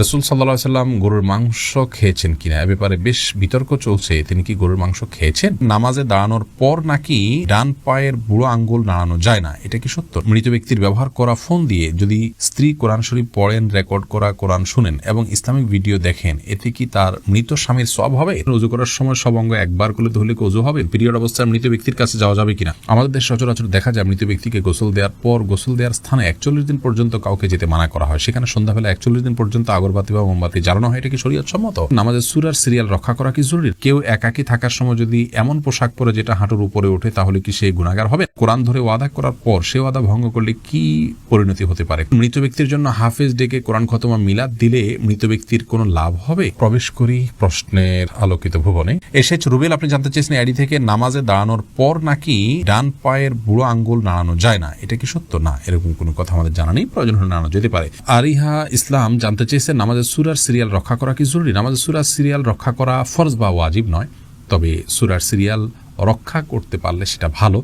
রাসূল সাল্লাল্লাহু আলাইহি ওয়াসাল্লাম গরুর মাংস খেয়েছেন কিনা এ ব্যাপারে বেশ বিতর্ক চলছে। তিনি কি গরুর মাংস খেয়েছেন? নামাজে দাঁড়ানোর পর নাকি ডান পায়ের বুড়ো আঙ্গুল নাড়ানো যায় না, এটা কি সত্য? মৃত ব্যক্তির ব্যবহার করা ফোন দিয়ে যদি স্ত্রী কোরআন শরীফ পড়েন, রেকর্ড করা কোরআন শুনেন এবং ইসলামিক ভিডিও দেখেন, এতে কি তার মৃত স্বামীর সওয়াব হবে? ওযু করার সময় সব অঙ্গ একবার করলে ধুলে কি ওযু হবে? পিরিয়ড অবস্থায় মৃত ব্যক্তির কাছে যাওয়া যাবে কিনা? আমাদের দেশে সচরাচর দেখা যায় মৃত ব্যক্তিকে গোসল দেওয়ার পর গোসল দেওয়ার স্থানে 41 দিন পর্যন্ত কাউকে যেতে মানা করা হয়। সেখানে সন্ধ্যাবেলা 41 দিন পর্যন্ত আগরবাতি বা মোমবাতি জ্বালানো হয়, এটা কি শরীয়ত সম্মত? নামাজের সূরার সিরিয়াল রক্ষা করা কি জরুরি? কেউ একাকী থাকার সময় যদি এমন পোশাক পরে যেটা হাঁটুর উপরে ওঠে, তাহলে কি সে গুনাহগার হবে? কোরআন ধরে ওয়াদা করার পর সে ওয়াদা ভঙ্গ করলে কি পরিণতি হতে পারে? মৃত ব্যক্তির জন্য হাফেজ ডেকে কোরআন খতম মিলাদ দিলে মৃত ব্যক্তির কোনো লাভ হবে? প্রবেশ করি প্রশ্নের আলোকিত ভুবনে। এসেছ রুবেল, আপনি জানতে চেয়েছেন আইডি থেকে, নামাজে দাঁড়ানোর পর নাকি ডান পায়ের বুড়ো আঙ্গুল নাড়ানো যায় না, এটা কি সত্য? না, এরকম কোনো কথা আমাদের জানা নেই, প্রয়োজন হলে নাড়ানো যেতে পারে। আরিহা ইসলাম জানতে চেয়েছেন, নামাজের সূরার সিরিয়াল রক্ষা করা কি জরুরি? নামাজের সূরার সিরিয়াল রক্ষা করা ফরজ বা ওয়াজিব নয়, তবে সূরার সিরিয়াল রক্ষা করতে পারলে সেটা ভালো।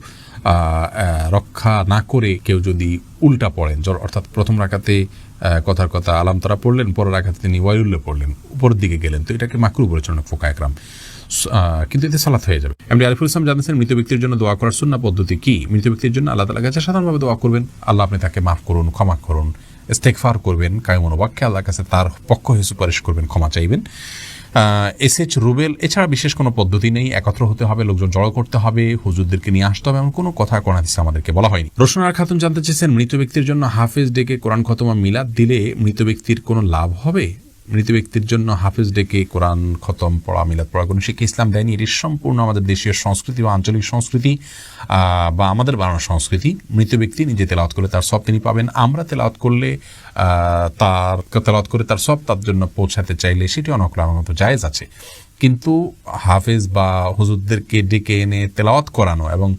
রক্ষা না করে কেউ যদি উল্টা পড়েন, অর্থাৎ প্রথম রাকাতে কথার কথা আলাম তারা পড়লেন, পরের রাকাতে তিনি ওয়াইউল্লাহ পড়লেন, উপরের দিকে গেলেন, তো এটাকে মাকরুহ বলেছেন ফুকাহা একরাম, কিন্তু এতে সালাত হয়ে যাবে। এমনি আরিফুল ইসলাম জানতেছেন, মৃত ব্যক্তির জন্য দোয়া করার সুন্নাহ পদ্ধতি কি? মৃত ব্যক্তির জন্য আল্লাহ তাআলার কাছে সাধারণভাবে দোয়া করবেন, আল্লাহ আপনি তাকে মাফ করুন, ক্ষমা করুন, ইস্তেগফার করবেন, কায়মন ওয়াক্যে আল্লাহর কাছে তার পক্ষ হয়ে সুপারিশ করবেন, ক্ষমা চাইবেন। এসএচ রুবেল, এছাড়া বিশেষ কোনো পদ্ধতি নেই, একত্র হতে হবে, লোকজন জড়ো করতে হবে, হুজুরদেরকে নিয়ে আসতে হবে, এমন কোনো কথা কোরআন হাদিসে আমাদেরকে বলা হয়নি। রোশনার খাতুন জানতে চেয়েছেন, মৃত ব্যক্তির জন্য হাফেজ ডেকে কোরআন খতম মিলাদ দিলে মৃত ব্যক্তির কোনো লাভ হবে? মৃত ব্যক্তির জন্য হাফেজ ডেকে কোরআন খতম পড়া, মিলাদ পড়া কোনো শিক্ষা ইসলাম দেয়নি। এটি সম্পূর্ণ আমাদের দেশীয় সংস্কৃতি বা আঞ্চলিক সংস্কৃতি বা আমাদের বানানো সংস্কৃতি। মৃত ব্যক্তি নিজে তেলাওয়াত করলে তার সব তিনি পাবেন, আমরা তেলাওয়াত করলে তার তেলাওয়াত করে তার সব তার জন্য পৌঁছাতে চাইলে সেটি অনকল আমার মতো জায়েজ আছে, কিন্তু হাফেজ বা হুজুরদেরকে ডেকে এনে তেলাওয়াত করানো এবং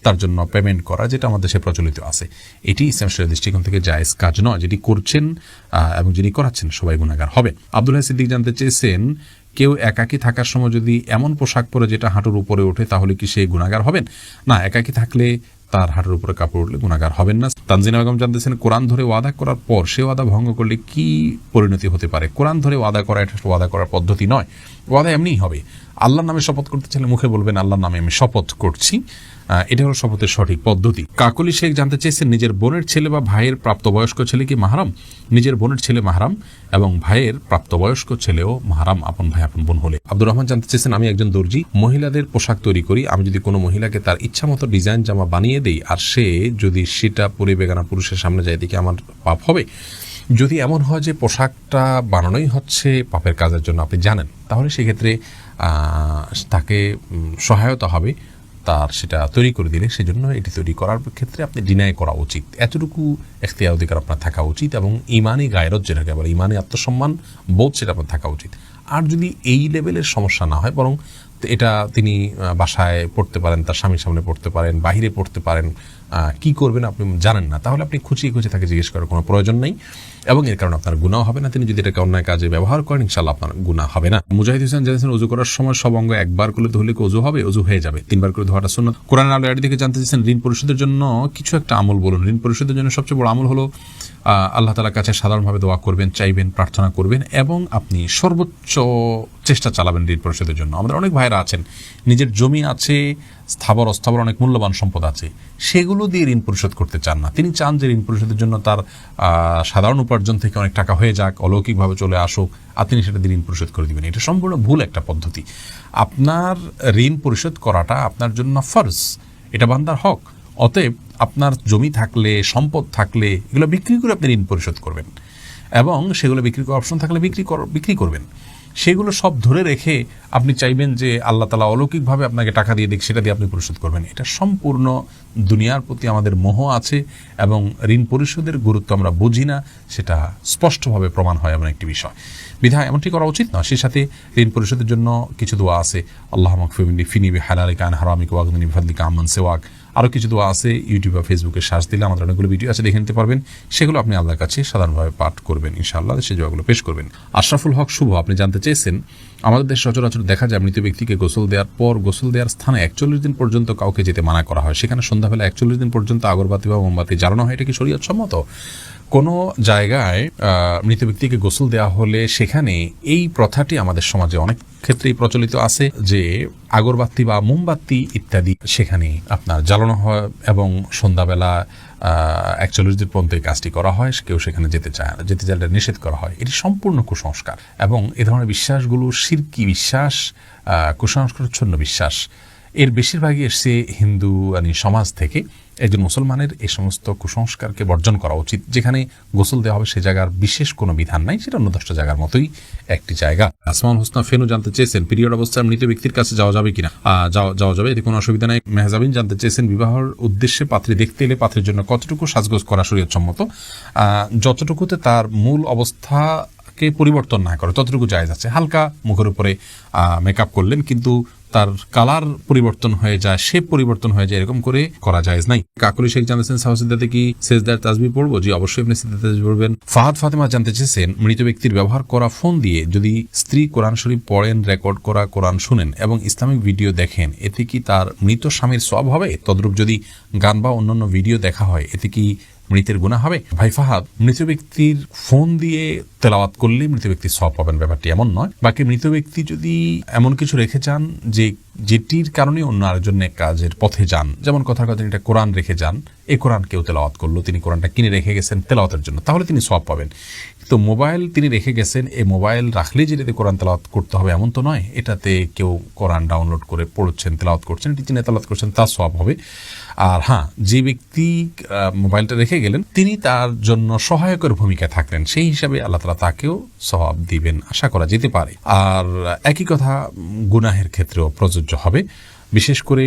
তার জন্য পেমেন্ট করা, যেটা আমাদের দেশে প্রচলিত আছে, এটি ইসলাম শরীয়তের দৃষ্টিকোণ থেকে জায়েজ কাজ নয়। যেটি করছেন এবং যিনি করাচ্ছেন সবাই গুনাহগার হবেন। আব্দুল হাই সিদ্দিক জানতে চেয়েছেন, কেউ একাকী থাকার সময় যদি এমন পোশাক পরে যেটা হাঁটুর উপরে ওঠে, তাহলে কি সে গুনাহগার হবেন? না, একাকী থাকলে তার হাঁটুর উপরে কাপড় উঠলে গুনাহগার হবেন না। তানজিনা বেগম জানতেছেন, কোরআন ধরে ওয়াদা করার পর সে ওয়াদা ভঙ্গ করলে কি পরিণতি হতে পারে? কোরআন ধরে ওয়াদা করা এটা ওয়াদা করার পদ্ধতি নয়, ওয়াদা এমনিই হবে। আল্লাহর নামে শপথ করতে চাইলে মুখে বলবেন আল্লাহর নামে আমি শপথ করছি, এটা হলো শপথের সঠিক পদ্ধতি। কাকলি শেখ জানতে চেয়েছেন, নিজের বোনের ছেলে বা ভাইয়ের প্রাপ্তবয়স্ক ছেলে কি মাহরাম? নিজের বোনের ছেলে মাহরাম এবং ভাইয়ের প্রাপ্তবয়স্ক ছেলেও মাহরাম, আপন ভাই আপন বোন হলে। আব্দুর রহমান জানতে চেয়েছেন, আমি একজন দর্জি, মহিলাদের পোশাক তৈরি করি, আমি যদি কোনো মহিলাকে তার ইচ্ছা মতো ডিজাইন জামা বানিয়ে দেই আর সে যদি সেটা পরে বেগানা পুরুষের সামনে যায়, দেখি আমার পাপ হবে? যদি এমন হয় যে পোশাকটা বানানোই হচ্ছে পাপের কাজের জন্য, আপনি জানেন, তাহলে সেক্ষেত্রে তাকে সহায়তা হবে তার সেটা তৈরি করে দিলে। সেজন্য এটি তৈরি করার ক্ষেত্রে আপনি ডিনাই করা উচিত, এতটুকু এখতিয়ার অধিকার আপনার থাকা উচিত, এবং ইমানি গায়রত যেটাকে বলে, ইমানি আত্মসম্মান বোধ, সেটা আপনার থাকা উচিত। আর যদি এই লেভেলের সমস্যা না হয়, বরং এটা তিনি বাসায় পড়তে পারেন, তার স্বামীর সামনে পড়তে পারেন, বাহিরে পড়তে পারেন, কি করবেন আপনি জানেন না, তাহলে আপনি খুঁচিয়ে তাকে জিজ্ঞেস করার কোনো প্রয়োজন নেই, এবং এর কারণে আপনার গুনাহ হবে না। তিনি যদি এটাকে অন্যায় কাজে ব্যবহার করেন, ইনশাআল্লাহ আপনার গুনাহ হবে না। মুজাহিদ হোসেন জানিয়েছেন, ওযু করার সময় সব অঙ্গ একবার করলে ধুলে কি ওযু হবে? ওযু হয়ে যাবে, 3 বার করে ধোয়াটা সুন্নাত। কোরআন আলো এর দিকে জানতে চেয়েছেন, ঋণ পরিশোধের জন্য কিছু একটা আমল বলুন। ঋণ পরিশোধের জন্য সবচেয়ে বড় আমল হলো আল্লাহ তাআলার কাছে সাধারণভাবে দোয়া করবেন, চাইবেন, প্রার্থনা করবেন, এবং আপনি সর্বোচ্চ চেষ্টা চালাবেন ঋণ পরিশোধের জন্য। আমাদের অনেক ভাইরা আছেন, নিজের জমি আছে, স্থাবর অস্থাবর অনেক মূল্যবান সম্পদ আছে, সেগুলো দিয়ে ঋণ পরিশোধ করতে চান না। তিনি চান যে ঋণ পরিশোধের জন্য তার সাধারণ উপার্জন থেকে অনেক টাকা হয়ে যাক, অলৌকিকভাবে চলে আসুক, আর তিনি সেটা দিয়ে ঋণ পরিশোধ করে দিবেন। এটা সম্পূর্ণ ভুল একটা পদ্ধতি। আপনার ঋণ পরিশোধ করাটা আপনার জন্য ফরজ, এটা বান্দার হক। অতএব আপনার জমি থাকলে, সম্পদ থাকলে, এগুলো বিক্রি করে আপনি ঋণ পরিশোধ করবেন, এবং সেগুলো বিক্রি করার অপশন থাকলে বিক্রি করবেন। সেগুলো সব ধরে রেখে আপনি চাইবেন যে আল্লাহ তাআলা অলৌকিকভাবে আপনাকে টাকা দিয়ে দিক, সেটা দিয়ে আপনি পরিশোধ করবেন। এটা সম্পূর্ণ দুনিয়ার প্রতি আমাদের মোহ আছে, এবং ঋণ পরিশোধের গুরুত্ব আমরা বুঝি না, সেটা স্পষ্টভাবে প্রমাণ হয় এমন একটি বিষয়। বিধায় এমনটি করা উচিত না। সেই সাথে ঋণ পরিশোধের জন্য কিছু দোয়া আছে, আল্লাহুম্মা কফিনি ফিনি বিহালালিকা আন হারামিকা ওয়াগনিনি বিফাদলিকা আম্মান সিওয়াক। আরও কিছু দোয়া আছে, ইউটিউব বা ফেসবুকে সার্চ দিলে আমাদের অনেকগুলো ভিডিও আছে, দেখে নিতে পারবেন। সেগুলো আপনি আল্লাহর কাছে সাধারণভাবে পাঠ করবেন, ইনশাআল্লাহ সেই দোয়াগুলো পেশ করবেন। আশরাফুল হক শুভ, আপনি জানতে চেয়েছেন, আমাদের দেশে সচরাচর দেখা যায় মৃত ব্যক্তিকে গোসল দেওয়ার পর গোসল দেওয়ার স্থানে 41 দিন পর্যন্ত কাউকে যেতে মানা করা হয়, সেখানে সন্ধ্যাবেলা 41 দিন পর্যন্ত আগরবাতি বা মোমবাতি জ্বালানো হয়, এটা কি শরীয়ত সম্মত? কোনো জায়গায় মৃত ব্যক্তিকে গোসল দেওয়া হলে সেখানে এই প্রথাটি আমাদের সমাজে অনেক ক্ষেত্রেই প্রচলিত আছে যে আগরবাতি বা মোমবাতি ইত্যাদি সেখানে আপনার জ্বালানো হয় এবং সন্ধ্যাবেলা 41 দিন পর্যন্ত এই কাজটি করা হয়, কেউ সেখানে যেতে চাইলে নিষেধ করা হয়। এটি সম্পূর্ণ কুসংস্কার এবং এ ধরনের বিশ্বাসগুলো শিরকি বিশ্বাস, কুসংস্কারচ্ছন্ন বিশ্বাস। এর বেশিরভাগই এসছে হিন্দু সমাজ থেকে। একজন মুসলমানের এই সমস্ত কুসংস্কারকে বর্জন করা উচিত। যেখানে গোসল দেওয়া হবে সে জায়গার বিশেষ কোনো বিধান নাই, সেটা অন্য 10টা জায়গার মতোই একটি জায়গা। আসমান হোসনা ফেনু জানতে চেয়েছেন পিরিয়ড অবস্থায় মৃত ব্যক্তির কাছে যাওয়া যাবে কিনা। যাওয়া যাবে, এতে কোনো অসুবিধা নাই। মেহজাবিন জানতে চেয়েছেন বিবাহের উদ্দেশ্যে পাত্রী দেখতে এলে পাত্রীর জন্য কতটুকু সাজগোজ করা শরীয়তসম্মত। যতটুকুতে তার মূল অবস্থাকে পরিবর্তন না করে ততটুকু জায়েজ আছে। হালকা মুখের উপরে মেকআপ করলেন কিন্তু তার কালার পরিবর্তন হয়ে যায়, শেপ পরিবর্তন হয়ে যায়, এরকম করে করা জায়েজ নাই। কাকুলি শেখ জানতেছেন সাহসিদাতে কি সেজদার তাসবিহ পড়বো? জি, অবশ্যই আপনি সেজদার তাসবিহ পড়বেন। ফাহাদ ফাতেমা জানতে চেয়েছেন মৃত ব্যক্তির ব্যবহার করা ফোন দিয়ে যদি স্ত্রী কোরআন শরীফ পড়েন, রেকর্ড করা কোরআন শুনেন এবং ইসলামিক ভিডিও দেখেন, এতে কি তার মৃত স্বামীর সওয়াব হবে? তদ্রূপ যদি গান বা অন্যান্য ভিডিও দেখা হয়, এতে কি মৃতের গুনাহ হবে? ভাই ফাহাদ, মৃত ব্যক্তির ফোন দিয়ে তেলাওয়াত করলে মৃত ব্যক্তির সওয়াব পাবেন, ব্যাপারটি এমন নয়। বাকি মৃত ব্যক্তি যদি এমন কিছু রেখে যান যেটির কারণে অন্য আরেকজন কাজের পথে যান, যেমন কথার কথা এটা কোরআন রেখে যান, এই কোরআন কেউ তেলাওয়াত করলো, তিনি কোরআনটা কিনে রেখে গেছেন তেলাওয়াতের জন্য, তাহলে তিনি সওয়াব পাবেন। তো মোবাইল তিনি রেখে গেছেন, এই মোবাইল রাখলেই যেটাতে কোরআন তেলাওয়াত করতে হবে এমন তো নয়। এটাতে কেউ কোরআন ডাউনলোড করে পড়ছেন, তেলাওয়াত করছেন, এটি তিনি তেলাওয়াত করছেন, তার সওয়াব হবে। আর হ্যাঁ, যে ব্যক্তি মোবাইলটা রেখে গেলেন তিনি তার জন্য সহায়কের ভূমিকা থাকলেন, সেই হিসাবে আল্লাহ তাআলা তাকেও সওয়াব দিবেন, আশা করা যেতে পারে। আর একই কথা গুনাহের ক্ষেত্রেও প্রযোজ্য হবে। বিশেষ করে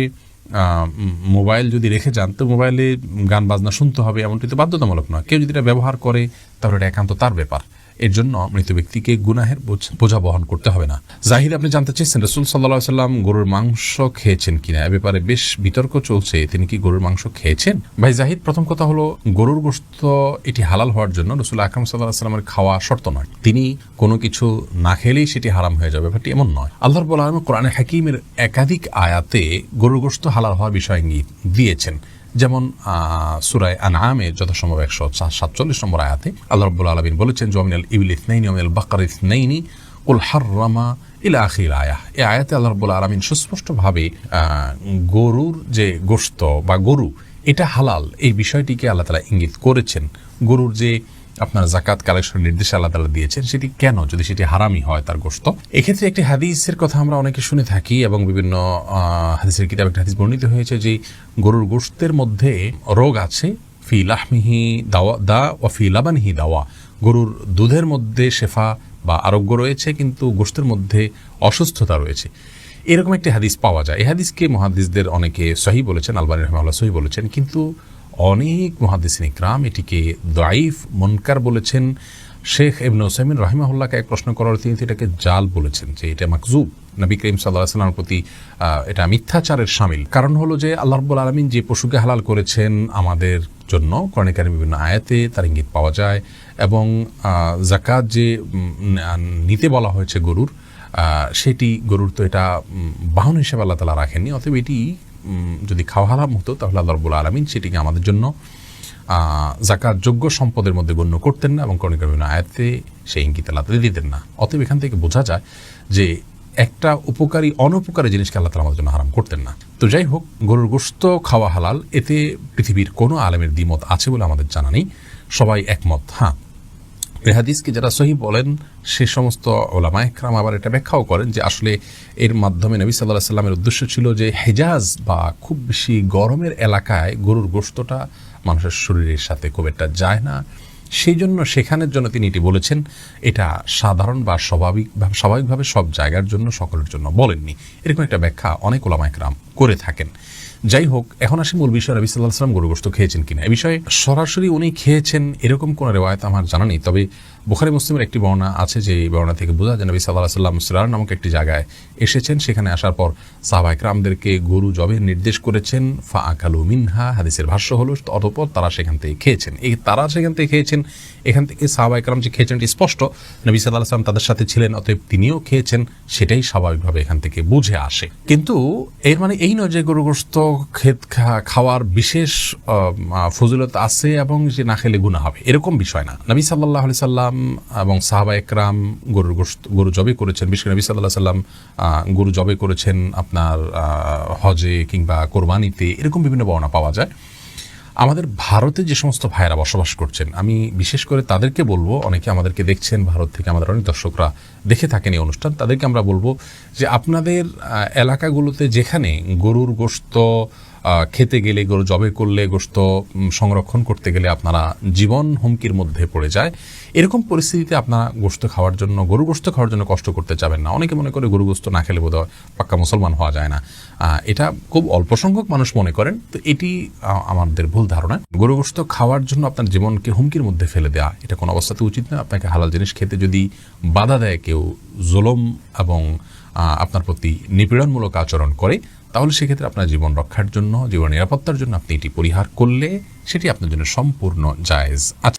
মোবাইল যদি রেখে যান তো মোবাইলে গান বাজনা শুনতে হবে এমনটি তো বাধ্যতামূলক নয়। কেউ যদি এটা ব্যবহার করে তাহলে এটা একান্ত তার ব্যাপার। এর জন্য মৃত ব্যক্তিকে গুনাহের বোঝা বহন করতে হবে না। জাহিদ আপনি জানতে চেয়েছেন রাসূল সাল্লাল্লাহু আলাইহি সাল্লাম গরুর মাংস খেয়েছেন কিনা, এ ব্যাপারে বেশ বিতর্ক চলছে, তিনি কি গরুর মাংস খেয়েছেন? ভাই জাহিদ, প্রথম কথা হলো গরুর গোশত এটি হালাল হওয়ার জন্য রাসূল আকরাম সাল্লাল্লাহু আলাইহি সাল্লামের খাওয়া শর্ত নয়। তিনি কোনো কিছু না খেলেই সেটি হারাম হয়ে যাবে, ব্যাপারটি এমন নয়। আল্লাহ রাব্বুল আলামিন কোরআনে হাকীমের একাধিক আয়াতে গরুর গোশত হালাল হওয়ার বিষয় ইঙ্গিত দিয়েছেন। যেমন সূরা আনআমের যথাসম্ভব 147 নম্বর আয়াতে আল্লাহ রাব্বুল আলামিন বলেছেন জমিনাল ইবিল ইসনাইনি ওয়া মিনাল বাকার ইসনাইনি কুল হাররামা ইলা আখির আয়াহ। এই আয়াতে আল্লাহ রাব্বুল আলামিন সুস্পষ্টভাবে গরুর যে গোশত বা গরু এটা হালাল এই বিষয়টিকে আল্লাহ তাআলা ইঙ্গিত করেছেন। গরুর যে আপনার যাকাত কালেকশনের নির্দেশ আল্লাহ তাআলা দিয়েছেন, সেটি কেন যদি সেটি হারামই হয় তার গোশত। এক্ষেত্রে একটি হাদিসের কথা আমরা অনেকে শুনে থাকি এবং বিভিন্ন হাদিসের কিতাবে একটা হাদিস বর্ণিত হয়েছে যে গরুর গোশতের মধ্যে রোগ আছে, ফি লাহমিহি দা ওয়া ফি লাবানিহি দাওয়া। গরুর দুধের মধ্যে শেফা বা আরোগ্য রয়েছে, কিন্তু গোশতের মধ্যে অসুস্থতা রয়েছে, এরকম একটি হাদিস পাওয়া যায়। এই হাদিসকে মুহাদ্দিসদের অনেকে সহিহ বলেছেন, আলবানী রাহিমাহুল্লাহ সহিহ বলেছেন, কিন্তু অনেক মুহাদ্দিসিন ইকরাম এটিকে দাঈফ মুনকার বলেছেন। শেখ ইবনে উসাইমিন রাহিমাহুল্লাহকে এক প্রশ্ন করার তিনি এটাকে জাল বলেছেন, যে এটা মাকজুব, নবী করিম সাল্লাল্লাহু আলাইহি ওয়াসাল্লামের প্রতি এটা মিথ্যাচারের শামিল। কারণ হলো যে আল্লাহ রাব্বুল আলামিন যে পশুকে হালাল করেছেন আমাদের জন্য কোরআনে কারিমে বিভিন্ন আয়াতে তার ইঙ্গিত পাওয়া যায়, এবং যাকাত যে নিতে বলা হয়েছে গরুর, সেটি গরুর তো এটা বাহন হিসেবে আল্লাহ তাআলা রাখেননি। অতএব এটি যদি খাওয়া হারাম হতো তাহলে আল্লাহ রাব্বুল আলামিন সেটিকে আমাদের জন্য যাকাত যোগ্য সম্পদের মধ্যে গণ্য করতেন না, এবং কোরআনে কারিমে আয়াতে সেই ইঙ্গিত আল্লাহ তাআলা দিতেন না। অতএব এখান থেকে বোঝা যায় যে একটা উপকারী অনুপকারী জিনিসকে আল্লাহ তাআলা আমাদের জন্য হারাম করতেন না। তো যাই হোক, গরুর গোশত খাওয়া হালাল, এতে পৃথিবীর কোনো আলেমের দ্বিমত আছে বলে আমাদের জানা নেই, সবাই একমত। হ্যাঁ, এই হাদিসকে যারা সহিহ বলেন সে সমস্ত উলামা ইকরাম আবার এটা ব্যাখ্যাও করেন যে আসলে এর মাধ্যমে নবী সাল্লাল্লাহু আলাইহি সাল্লামের উদ্দেশ্য ছিল যে হেজাজ বা খুব বেশি গরমের এলাকায় গরুর গোশতটা মানুষের শরীরের সাথে খুব একটা যায় না, সেই জন্য সেখানের জন্য তিনি এটি বলেছেন। এটা সাধারণ বা স্বাভাবিকভাবে সব জায়গার জন্য সকলের জন্য বলেননি, এরকম একটা ব্যাখ্যা অনেক উলামা ইকরাম করে থাকেন। যাই হোক, এখন আসি মূল বিষয়, নবী সাল্লাল্লাহু আলাইহি ওয়াসাল্লাম গরু গোশত খেয়েছেন কিনা। এই বিষয়ে সরাসরি উনি খেয়েছেন এরকম কোন রিওয়ায়াত আমার জানা নেই, তবে বুখারী মুসলিমের একটি বর্ণনা আছে, যে বর্ণনা থেকে বোঝা যায় নবী সাল্লাল্লাহু আলাইহি ওয়াসাল্লাম সিরার নামক একটি জায়গায় এসেছেন। সেখানে আসার পর সাহাবা ইকরামদেরকে গরু জবের নির্দেশ করেছেন। ফা আকালু মিনহা, হাদিসের ভাষ্য হলো অতঃপর তারা সেখান থেকে খেয়েছেন। তারা সেখান থেকে খেয়েছেন, এখান থেকে সাহাবা ইকরাম যে খেয়েছেন এটি স্পষ্ট। নবী সাল্লাল্লাহু আলাইহি ওয়াসাল্লাম তাদের সাথে ছিলেন, অতএব তিনিও খেয়েছেন, সেটাই স্বাভাবিকভাবে এখান থেকে বুঝে আসে। কিন্তু এর মানে এই নয় যে গরু গোশত খাওয়ার বিশেষ ফজিলত আছে এবং যে না খেলে গুনাহ হবে, এরকম বিষয় না। নবী সাল্লাল্লাহু আলাইহি সাল্লাম এবং সাহাবা একরাম গরু জবে করেছেন। বিশেষ করে নবী সাল্লাল্লাহু আলাইহি সাল্লাম গরু জবে করেছেন আপনার হজে কিংবা কোরবানিতে, এরকম বিভিন্ন বর্ণনা পাওয়া যায়। আমাদের ভারতে যে সমস্ত ভাইয়েরা বসবাস করছেন, আমি বিশেষ করে তাদেরকে বলবো, অনেকে আমাদেরকে দেখছেন ভারত থেকে, আমাদের অনেক দর্শকরা দেখে থাকেন এই অনুষ্ঠান, তাদেরকে আমরা বলবো যে আপনাদের এলাকাগুলোতে যেখানে গরুর গোশত খেতে গেলে, গরু জবে করলে, গোশত সংরক্ষণ করতে গেলে আপনারা জীবন হুমকির মধ্যে পড়ে যায়, এরকম পরিস্থিতিতে আপনারা গোশত খাওয়ার জন্য, গরু গোশত খাওয়ার জন্য কষ্ট করতে যাবেন না। অনেকে মনে করে গরু গোশত না খেলে বোধহয় পাক্কা মুসলমান হওয়া যায় না, এটা খুব অল্প সংখ্যক মানুষ মনে করেন। তো এটি আমাদের ভুল ধারণা। গরু গোশত খাওয়ার জন্য আপনার জীবনকে হুমকির মধ্যে ফেলে দেওয়া, এটা কোনো অবস্থাতে উচিত না। আপনাকে হালাল জিনিস খেতে যদি বাধা দেয় কেউ, জুলুম এবং আপনার প্রতি নিপীড়নমূলক আচরণ করে, তাহলে সেক্ষেত্রে আপনার জীবন রক্ষার জন্য, জীবন নিরাপত্তার জন্য আপনি এটি পরিহার করলে সেটি আপনার জন্য সম্পূর্ণ জায়েজ আছে।